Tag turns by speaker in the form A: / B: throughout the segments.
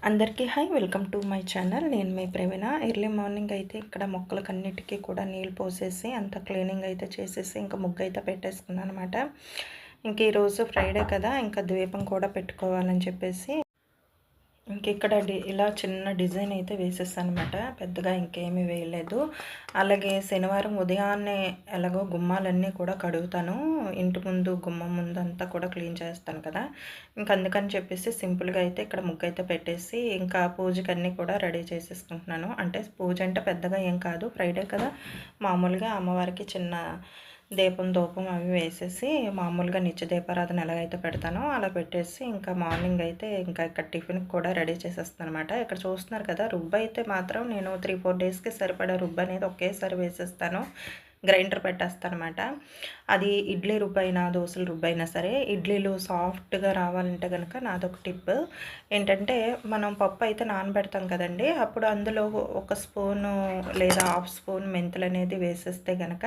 A: అందరికీ hi, welcome to my channel. నేను మీ ప్రవీణ. Early morning అయితే ఇక్కడ మొక్కలకన్నిటికీ కూడా నీళ్ళు పోసేసి అంత క్లీనింగ్ అయితే చేసేసి ఇంకా ముగ్గు అయితే పెట్టేసుకున్నాను అనమాట. ఇంక ఈరోజు ఫ్రైడే కదా, ఇంకా ద్వీపం కూడా పెట్టుకోవాలని చెప్పేసి ఇక్కడ ఇలా చిన్న డిజైన్ అయితే వేసేసాను అనమాట. పెద్దగా ఇంకేమీ వేయలేదు. అలాగే శనివారం ఉదయాన్నే ఎలాగో గుమ్మాలన్నీ కూడా కడుగుతాను. ఇంటి ముందు గుమ్మం ముందు అంతా కూడా క్లీన్ చేస్తాను కదా, అందుకని చెప్పేసి సింపుల్గా అయితే ఇక్కడ ముగ్గు అయితే పెట్టేసి ఇంకా పూజకి అన్నీ కూడా రెడీ చేసేసుకుంటున్నాను. అంటే పూజ అంటే పెద్దగా ఏం కాదు, ఫ్రైడే కదా, మామూలుగా అమ్మవారికి చిన్న దీపం ధూపం అవి వేసేసి మామూలుగా నిత్య దీపారాధన ఎలాగైతే పెడతానో అలా పెట్టేసి ఇంకా మార్నింగ్ అయితే ఇంకా ఇక్కడ టిఫిన్కి కూడా రెడీ చేసేస్తాను అనమాట. ఇక్కడ చూస్తున్నారు కదా, రుబ్బు అయితే మాత్రం నేను 3-4 డేస్కి సరిపడా రుబ్బు అనేది ఒకేసారి వేసేస్తాను. గ్రైండర్ పెట్టేస్తాను అనమాట. అది ఇడ్లీ రుబ్బు అయినా దోశల రుబ్బు అయినా సరే, ఇడ్లీలు సాఫ్ట్గా రావాలంటే కనుక నాదొక టిప్ ఏంటంటే, మనం పప్పు అయితే నానబెడతాం కదండి, అప్పుడు అందులో 1 స్పూను లేదా 1/2 స్పూన్ మెంతులు అనేది వేసేస్తే కనుక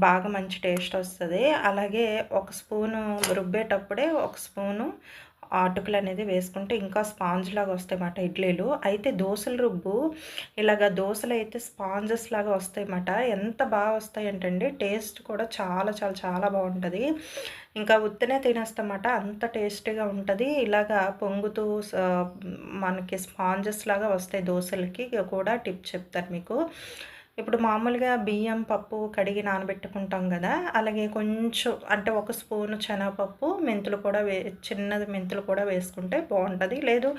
A: బాగా మంచి టేస్ట్ వస్తుంది. అలాగే 1 స్పూను రుబ్బేటప్పుడే 1 స్పూను అటుకులు అనేది వేసుకుంటే ఇంకా స్పాంజ్ లాగా వస్తాయన్నమాట ఇడ్లీలు. అయితే దోశల రుబ్బు ఇలాగ దోశలు అయితే స్పాంజెస్ లాగా వస్తాయన్నమాట. ఎంత బాగా వస్తాయంటండి, టేస్ట్ కూడా చాలా చాలా చాలా బాగుంటుంది. ఇంకా ఉత్తనే తినేస్తామన్నమాట, అంత టేస్టీగా ఉంటుంది. ఇలాగా పొంగుతూ మనకి స్పాంజెస్ లాగా వస్తాయి దోశలకి కూడా. టిప్ చెప్తాను మీకు. ఇప్పుడు మామూలుగా బియ్యం పప్పు కడిగి నానబెట్టుకుంటాం కదా, అలాగే కొంచెం అంటే 1 స్పూను శనగపప్పు, మెంతులు కూడా చిన్నది మెంతులు కూడా వేసుకుంటే బాగుంటుంది. లేదు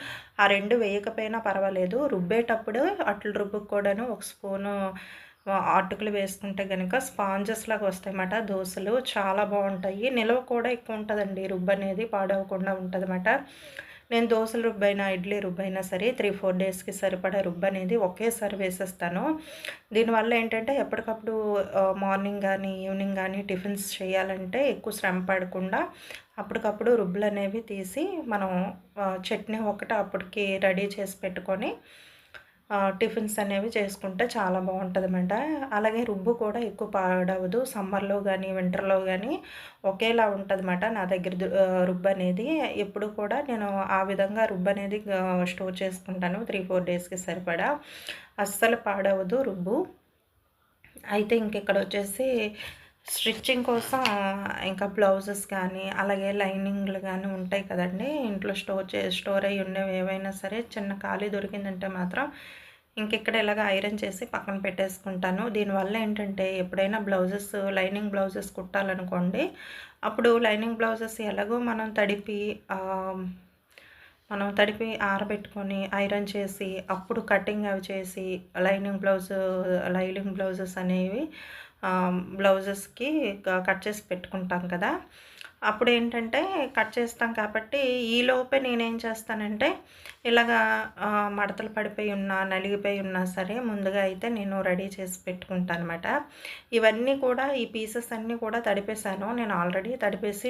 A: ఆ 2 వేయకపోయినా పర్వాలేదు. రుబ్బేటప్పుడు అట్ల రుబ్బుకు కూడాను 1 స్పూను అటుకులు వేసుకుంటే కనుక స్పాంజెస్ లాగా వస్తాయన్నమాట దోశలు. చాలా బాగుంటాయి. నిల్వ కూడా ఎక్కువ ఉంటుందండి, రుబ్బు అనేది పాడవకుండా ఉంటుంది అన్నమాట. నేను దోశల రుబ్బైనా ఇడ్లీ రుబ్బైనా సరే 3-4 డేస్కి సరిపడా రుబ్బు అనేది ఒకేసారి వేసేస్తాను. దీనివల్ల ఏంటంటే ఎప్పటికప్పుడు మార్నింగ్ కానీ ఈవినింగ్ కానీ టిఫిన్స్ చేయాలంటే ఎక్కువ శ్రమ పడకుండా అప్పటికప్పుడు రుబ్బులు అనేవి తీసి మనం చట్నీ ఒకటి అప్పటికి రెడీ చేసి పెట్టుకొని టిఫిన్స్ అనేవి చేసుకుంటే చాలా బాగుంటుందన్నమాట. అలాగే రుబ్బు కూడా ఎక్కువ పాడవదు. సమ్మర్లో కానీ వింటర్లో కానీ ఒకేలా ఉంటుందన్నమాట నా దగ్గర రుబ్బు అనేది. ఎప్పుడు కూడా నేను ఆ విధంగా రుబ్బు అనేది స్టోర్ చేసుకుంటాను 3-4 డేస్కి సరిపడా. అస్సలు పాడవదు రుబ్బు. అయితే ఇక్కడ వచ్చేసి స్టిచ్చింగ్ కోసం ఇంకా బ్లౌజెస్ కానీ అలాగే లైనింగ్లు కానీ ఉంటాయి కదండి, ఇంట్లో స్టోర్ అయ్యి ఉండేవి ఏవైనా సరే చిన్న ఖాళీ దొరికిందంటే మాత్రం ఇక్కడ ఇలాగ ఐరన్ చేసి పక్కన పెట్టేసుకుంటాను. దీనివల్ల ఏంటంటే ఎప్పుడైనా బ్లౌజెస్ లైనింగ్ బ్లౌజెస్ కుట్టాలనుకోండి, అప్పుడు లైనింగ్ బ్లౌజెస్ ఎలాగో మనం తడిపి ఆరబెట్టుకొని ఐరన్ చేసి అప్పుడు కటింగ్ అవి చేసి లైనింగ్ బ్లౌజెస్ అనేవి బ్లౌజెస్కి కట్ చేసి పెట్టుకుంటాం కదా. అప్పుడు ఏంటంటే కట్ చేస్తాం కాబట్టి ఈలోపే నేనేం చేస్తానంటే ఇలాగా మడతలు పడిపోయి ఉన్నా నలిగిపోయి ఉన్నా సరే ముందుగా అయితే నేను రెడీ చేసి పెట్టుకుంటాను అనమాట. ఇవన్నీ కూడా ఈ పీసెస్ అన్నీ కూడా తడిపేశాను నేను ఆల్రెడీ. తడిపేసి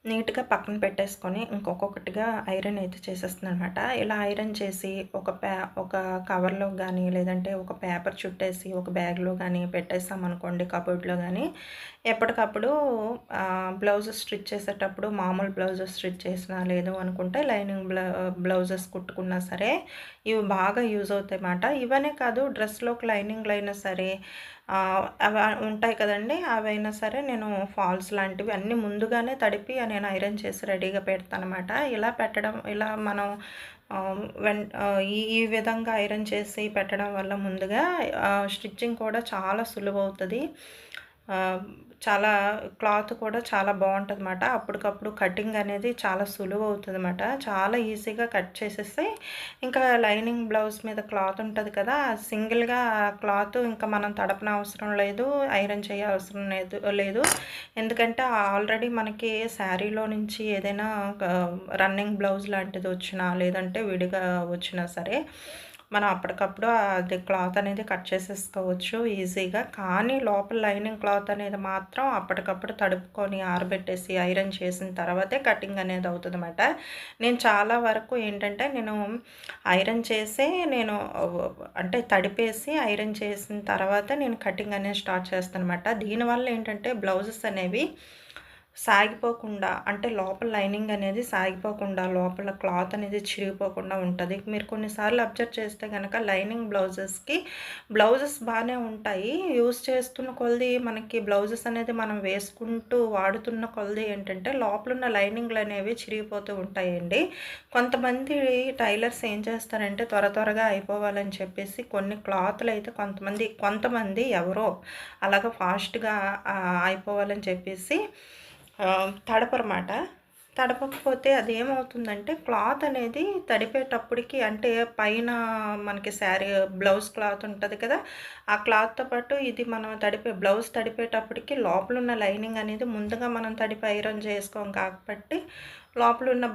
A: నీట్గా పక్కన పెట్టేసుకొని ఇంకొకటిగా ఐరన్ అయితే చేసేస్తున్నాను అనమాట. ఇలా ఐరన్ చేసి ఒక కవర్లో కానీ లేదంటే ఒక పేపర్ చుట్టేసి ఒక బ్యాగ్లో కానీ పెట్టేస్తామనుకోండి, కబోర్డ్లో కానీ ఎప్పటికప్పుడు బ్లౌజెస్ స్టిచ్ చేసేటప్పుడు మామూలు బ్లౌజెస్ స్టిచ్ చేసినా లేదు అనుకుంటే లైనింగ్ బ్లౌజెస్ కుట్టుకున్నా సరే ఇవి బాగా యూజ్ అవుతాయి అన్నమాట. ఇవనే కాదు, డ్రెస్లోకి లైనింగ్లు అయినా సరే అవి ఉంటాయి కదండి, అవైనా సరే నేను ఫాల్స్ లాంటివి అన్నీ ముందుగానే తడిపి నేను ఐరన్ చేసి రెడీగా పెడతానమాట. ఇలా మనం ఈ విధంగా ఐరన్ చేసి పెట్టడం వల్ల ముందుగా స్టిచ్చింగ్ కూడా చాలా సులువవుతుంది. చాలా క్లాత్ కూడా చాలా బాగుంటుందన్నమాట. అప్పటికప్పుడు కటింగ్ అనేది చాలా సులువు అవుతుందన్నమాట. చాలా ఈజీగా కట్ చేసేస్తే ఇంకా లైనింగ్ బ్లౌజ్ మీద క్లాత్ ఉంటుంది కదా, సింగిల్గా క్లాత్ ఇంకా మనం తడపన అవసరం లేదు, ఐరన్ చేయవసరం లేదు. ఎందుకంటే ఆల్రెడీ మనకి శారీలో నుంచి ఏదైనా రన్నింగ్ బ్లౌజ్ లాంటిది వచ్చినా లేదంటే విడిగా వచ్చినా సరే మనం అప్పటికప్పుడు అది క్లాత్ అనేది కట్ చేసేసుకోవచ్చు ఈజీగా. కానీ లోపల లైనింగ్ క్లాత్ అనేది మాత్రం అప్పటికప్పుడు తడుపుకొని ఆరబెట్టేసి ఐరన్ చేసిన తర్వాతే కటింగ్ అనేది అవుతుందన్నమాట. నేను చాలా వరకు ఏంటంటే నేను ఐరన్ చేసి అంటే తడిపేసి ఐరన్ చేసిన తర్వాత నేను కటింగ్ అనేది స్టార్ట్ చేస్తాను అనమాట. దీనివల్ల ఏంటంటే బ్లౌజెస్ అనేవి సాగిపోకుండా అంటే లోపల లైనింగ్ అనేది సాగిపోకుండా, లోపల క్లాత్ అనేది చిరిగిపోకుండా ఉంటది. మీరు కొన్నిసార్లు అబ్జర్వ్ చేస్తే గనక లైనింగ్ బ్లౌజెస్ బానే ఉంటాయి. యూజ్ చేస్తున్న కొలది మనకి బ్లౌజెస్ అనేది మనం వేసుకుంటూ వాడుతున్న కొలది ఏంటంటే లోపలున్న లైనింగ్‌లనేవి చిరిగిపోతూ ఉంటాయండి. కొంతమంది టైలర్స్ ఏం చేస్తారంటే త్వరగా అయిపోవాలని చెప్పేసి కొన్ని క్లాతులయితే కొంతమంది ఎవరో అలాగా ఫాస్ట్‌గా అయిపోవాలని చెప్పేసి తడపరమాట. తడపకపోతే అదేమవుతుందంటే క్లాత్ అనేది తడిపేటప్పటికి అంటే పైన మనకి బ్లౌజ్ క్లాత్ ఉంటది కదా! ఆ క్లాత్‌తో పాటు ఇది మనం బ్లౌజ్ తడిపేటప్పటికి లోపలున్న లైనింగ్ అనేది ముందుగా మనం తడిపి ఐరన్ చేసుకోం కాబట్టి లోపలున్న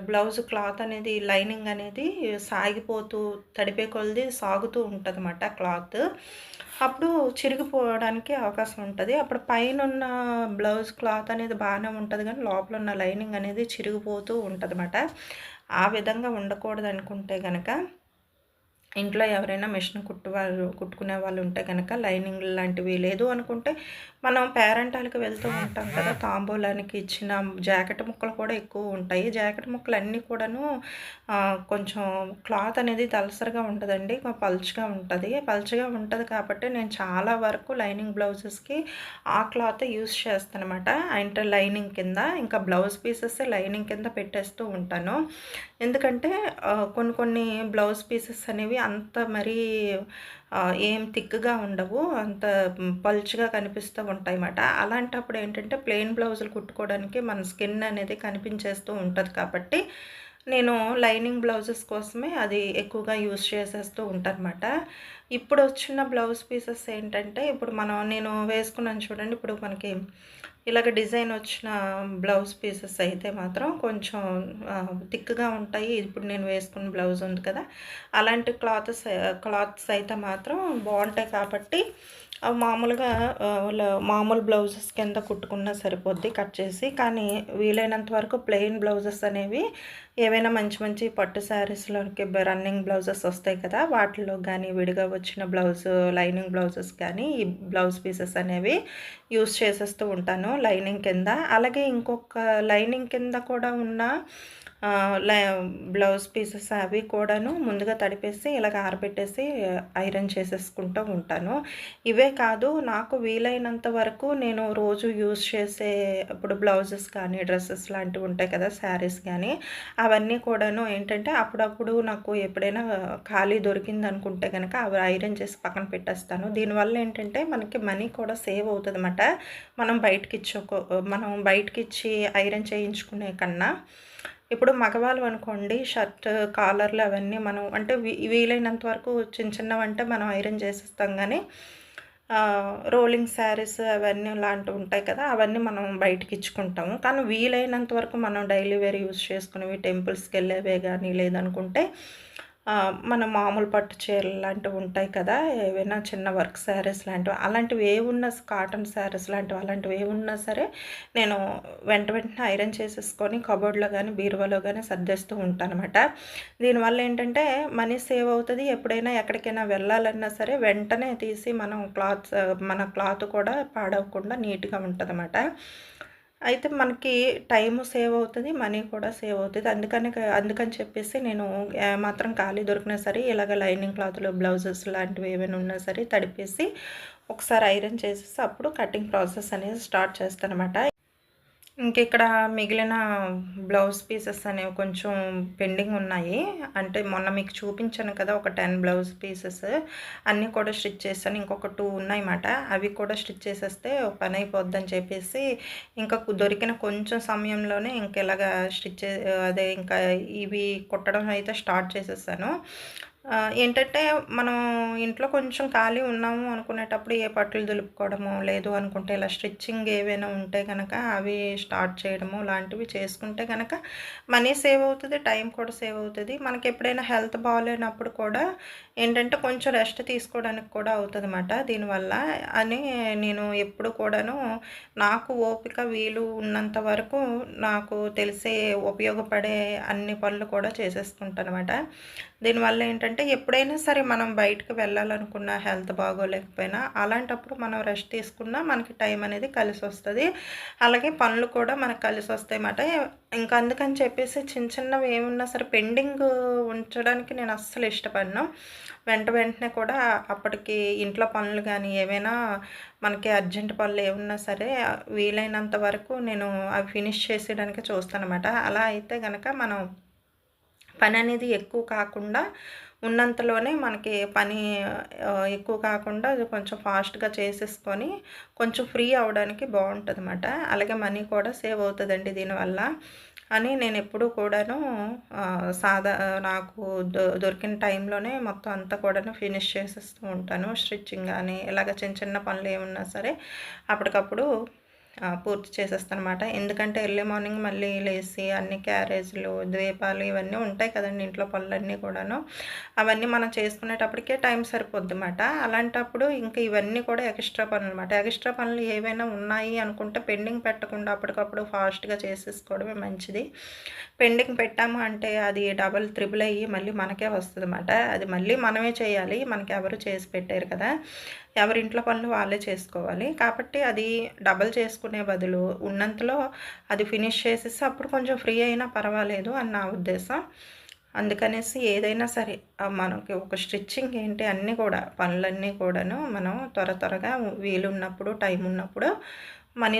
A: బ్లౌజ్ క్లాత్ అనేది లైనింగ్ అనేది సాగిపోతూ తడిపే కొలది సాగుతూ ఉంటదన్నమాట క్లాత్. అప్పుడు చిరిగిపోవడానికి అవకాశం ఉంటది. అప్పుడు పైనున్న బ్లౌజ్ క్లాత్ అనేది బానే ఉంటది గానీ, లోపలున్న లైనింగ్ అనేది చిరిగిపోతూ ఉంటదన్నమాట. ఆ విధంగా ఉండకూడదనుకుంటే గనక ఇంట్లో ఎవరైనా మిషన్ కుట్టుకునే వాళ్ళు ఉంటే గనక లైనింగ్ లాంటివి లేదు అనుకుంటే మనం పేరంటాలకి వెళ్తూ ఉంటాం కదా! తాంబూలానికి ఇచ్చిన జాకెట్ ముక్కలు కూడా ఎక్కువ ఉంటాయి. జాకెట్ ముక్కలన్నీ కూడాను కొంచెం క్లాత్ అనేది దళసరిగా ఉండదండి. పలుచగా ఉంటది. పలుచగా ఉంటది కాబట్టి నేను చాలా వరకు లైనింగ్ బ్లౌజెస్‌కి ఆ క్లాతే యూజ్ చేస్తానన్నమాట. అంటే లైనింగ్ కింద ఇంకా బ్లౌజ్ పీసెస్ లైనింగ్ కింద పెట్టేస్తూ ఉంటాను. ఎందుకంటే కొన్ని బ్లౌజ్ పీసెస్ అనేవి అంత మరీ ఏం థిక్‌గా ఉండవు. అంత పల్చగా కనిపిస్తూ ఉంటాయన్నమాట. అలాంటప్పుడు ఏంటంటే ప్లెయిన్ బ్లౌజులు కుట్టుకోవడానికి మన స్కిన్ అనేది కనిపించేస్తూ ఉంటది కాబట్టి, నేను లైనింగ్ బ్లౌజెస్ కోసమే అది ఎక్కువగా యూజ్ చేసేస్తూ ఉంటానన్నమాట. ఇప్పుడొచ్చిన బ్లౌజ్ పీసెస్ ఏంటంటే, నేను వేసుకున్నాను చూడండి. ఇప్పుడు మనకి ఇలాగ డిజైన్ వచ్చిన బ్లౌజ్ పీసెస్ అయితే మాత్రం కొంచెం థిక్‌గా ఉంటాయి. ఇప్పుడు నేను వేసుకున్న బ్లౌజ్ ఉంది కదా! అలాంటి క్లాత్స్ అయితే మాత్రం బావుంటాయి కాబట్టి మామూలుగా మామూలు బ్లౌజెస్ కింద కుట్టుకున్నా సరిపోద్ది కట్ చేసి. కానీ వీలైనంత వరకు ప్లెయిన్ బ్లౌజెస్ అనేవి ఏవైనా మంచి పట్టు శారీస్‌లోకి రన్నింగ్ బ్లౌజెస్ వస్తాయి కదా! వాటిలో గానీ విడిగా వచ్చిన లైనింగ్ బ్లౌజెస్ కానీ ఈ బ్లౌజ్ పీసెస్ అనేవి యూజ్ చేసేస్తూ ఉంటాను లైనింగ్ కింద. అలాగే ఇంకొక లైనింగ్ కింద కూడా ఉన్న ఆహ్, లై బ్లౌజ్ పీసెస్ అవి కూడాను ముందుగా తడిపేసి ఇలాగ ఆరబెట్టేసి ఐరన్ చేసేసుకుంటూ ఉంటాను. ఇవే కాదు నాకు వీలైనంత వరకు నేను రోజు యూజ్ చేసే ఇప్పుడు బ్లౌజెస్ కానీ, డ్రెసెస్ లాంటివి ఉంటాయి కదా! శారీస్ గానీ, అవన్నీ కూడాను ఏంటంటే అప్పుడప్పుడు నాకు ఎప్పుడైనా ఖాళీ దొరికిందనుకుంటే గనక అవి ఐరన్ చేసి పక్కన పెట్టేస్తాను. దీనివల్ల ఏంటంటే మనకి మనీ కూడా సేవ్ అవుతదన్నమాట. మనం బయటకిచ్చి ఐరన్ చేయించుకునే కన్నా ఇప్పుడు మగవాళ్ళు అనుకోండి షర్ట్ కాలర్లు అవన్నీ మనం అంటే వీలైనంత వరకు చిన్నవంటే మనం ఐరన్ చేసేస్తాం గానీ రోలింగ్ శారీస్ అవన్నీ లాంటివి ఉంటాయి కదా! అవన్నీ మనం బయటకిచ్చుకుంటాము. కానీ వీలైనంత వరకు మనం డైలీ వేర్ యూజ్ చేసుకునేవి టెంపుల్స్‌కెళ్ళేవే గానీ లేదనుకుంటే మన మామూలు పట్టు చీరలు లాంటివి ఉంటాయి కదా! ఏవైనా చిన్న వర్క్ శారీస్ లాంటివి అలాంటివి ఏవున్నా కాటన్ శారీస్ లాంటివి అలాంటివి ఏవున్నా సరే నేను వెంటనే ఐరన్ చేసేసుకొని కబోర్డ్‌లో గానీ, బీరువాలో గానీ సర్దేస్తూ ఉంటానన్నమాట. దీనివల్ల ఏంటంటే మనీ సేవ్ అవుతది. ఎప్పుడైనా ఎక్కడికైనా వెళ్ళాలన్నా సరే వెంటనే తీసి మన క్లాత్ కూడా పాడవకుండా నీట్‌గా ఉంటదన్నమాట. అయితే మనకి టైము సేవ్ అవుతది. మనీ కూడా సేవ్ అవుతది. అందుకని చెప్పేసి నేను ఏమాత్రం ఖాళీ దొరికినా సరే ఇలాగ లైనింగ్ క్లాత్‌లు, బ్లౌజెస్ లాంటివి ఏవైనా ఉన్నా సరే తడిపేసి ఒకసారి ఐరన్ చేసేసి అప్పుడు కటింగ్ ప్రాసెస్ అనేది స్టార్ట్ చేస్తానన్నమాట. ఇంకిక్కడ మిగిలిన బ్లౌజ్ పీసెస్ అనేవి కొంచెం పెండింగ్ ఉన్నాయి. అంటే మొన్న మీకు చూపించాను కదా! ఒక 10 బ్లౌజ్ పీసెస్ అన్నీ కూడా స్టిచ్ చేశాను. ఇంకొక 2 ఉన్నాయన్నమాట. అవి కూడా స్టిచ్ చేసేస్తే ఓ పనైపోద్దని చెప్పేసి దొరికిన కొంచెం సమయంలోనే ఇలాగా అదే ఇంకా ఇవి కుట్టడం అయితే స్టార్ట్ చేసేసాను. ఏంటంటే మనం ఇంట్లో కొంచెం ఖాళీ ఉన్నాము అనుకునేటప్పుడు ఏ పట్టులు దులుపుకోవడమో, లేదు అనుకుంటే ఇలా స్టిచ్చింగ్ ఏవైనా ఉంటే గనక అవి స్టార్ట్ చేయడము లాంటివి చేసుకుంటే గనక మనీ సేవ్ అవుతది. టైం కూడా సేవ్ అవుతది. మనకెప్పుడైనా హెల్త్ బాలేనప్పుడు కూడా ఏంటంటే కొంచెం రెస్ట్ తీసుకోవడానికి కూడా అవుతదన్నమాట దీనివల్ల. అని నేను ఎప్పుడు కూడాను నాకు ఓపిక, వీలు ఉన్నంత వరకు నాకు తెలిసే ఉపయోగపడే అన్ని పనులు కూడా చేసేసుకుంటానన్నమాట. దీనివల్ల ఏంటంటే ఎప్పుడైనా సరే మనం బయటకు వెళ్ళాలనుకున్న హెల్త్ బాగోలేకపోయినా అలాంటప్పుడు మనం రెస్ట్ తీసుకున్నా మనకి టైం అనేది కలిసొస్తది. అలాగే పనులు కూడా మనకు కలిసొస్తాయన్నమాట. ఇంకా అందుకని చెప్పేసి చిన్న చిన్నవి ఏమున్నా సరే పెండింగ్ ఉంచడానికి నేను అస్సలు ఇష్టపడను. వెంటనే కూడా అప్పటికి ఇంట్లో పనులు గానీ, ఏవైనా మనకి అర్జెంట్ పనులు ఏమున్నా సరే వీలైనంత వరకు నేను అవి ఫినిష్ చేసేయడానికే చూస్తానన్నమాట. అలా అయితే గనక మనం పననేది ఎక్కువ కాకుండా ఉన్నంతలోనే మనకి పని ఎక్కువ కాకుండా అది కొంచెం ఫాస్ట్‌గా చేసేసుకొని కొంచెం ఫ్రీ అవ్వడానికి బావుంటదన్నమాట. అలాగే మనీ కూడా సేవ్ అవుతదండి దీనివల్ల. అని నేనెప్పుడూ కూడాను నాకు దొరికిన టైంలోనే మొత్తం అంతా కూడాను ఫినిష్ చేసేస్తూ ఉంటాను. స్టిచ్చింగ్ గానీ, ఇలాగ చిన్న చిన్న పనులు ఏమున్నా సరే అప్పటికప్పుడు పూర్తి చేసేస్తానమాట. ఎందుకంటే ఎర్లీ మార్నింగ్ మళ్ళీ లేసి అన్ని క్యారేజులు, ద్వీపాలు ఇవన్నీ ఉంటాయి కదండీ ఇంట్లో పనులన్నీ కూడాను. అవన్నీ మనం చేసుకునేటప్పటికే టైం సరిపోద్దిమాట. అలాంటప్పుడు ఇంక ఇవన్నీ కూడా ఎక్స్‌ట్రా పనులమాట. ఎక్స్‌ట్రా పనులు ఏవైనా ఉన్నాయి అనుకుంటే పెండింగ్ పెట్టకుండా అప్పటికప్పుడు ఫాస్ట్‌గా చేసేసుకోవడమే మంచిది. పెండింగ్ పెట్టాము అంటే అది డబుల్, త్రిబుల్ అయ్యి మళ్ళీ మనకే వస్తదన్నమాట. అది మళ్ళీ మనమే చేయాలి. మనకెవరు చేసి పెట్టారు కదా! ఎవరింట్లో పనులు వాళ్ళే చేసుకోవాలి. కాబట్టి అది డబల్ చేసుకునే బదులు ఉన్నంతలో అది ఫినిష్ చేసేసి అప్పుడు కొంచెం ఫ్రీ అయినా పర్వాలేదు అని నా ఉద్దేశం. అందుకనేసి ఏదైనా సరే మనకి ఒక స్టిచ్చింగ్ ఏంటి అన్నీ కూడా పనులన్నీ కూడాను మనం త్వరగా వీలున్నప్పుడు, టైం ఉన్నప్పుడు మనీ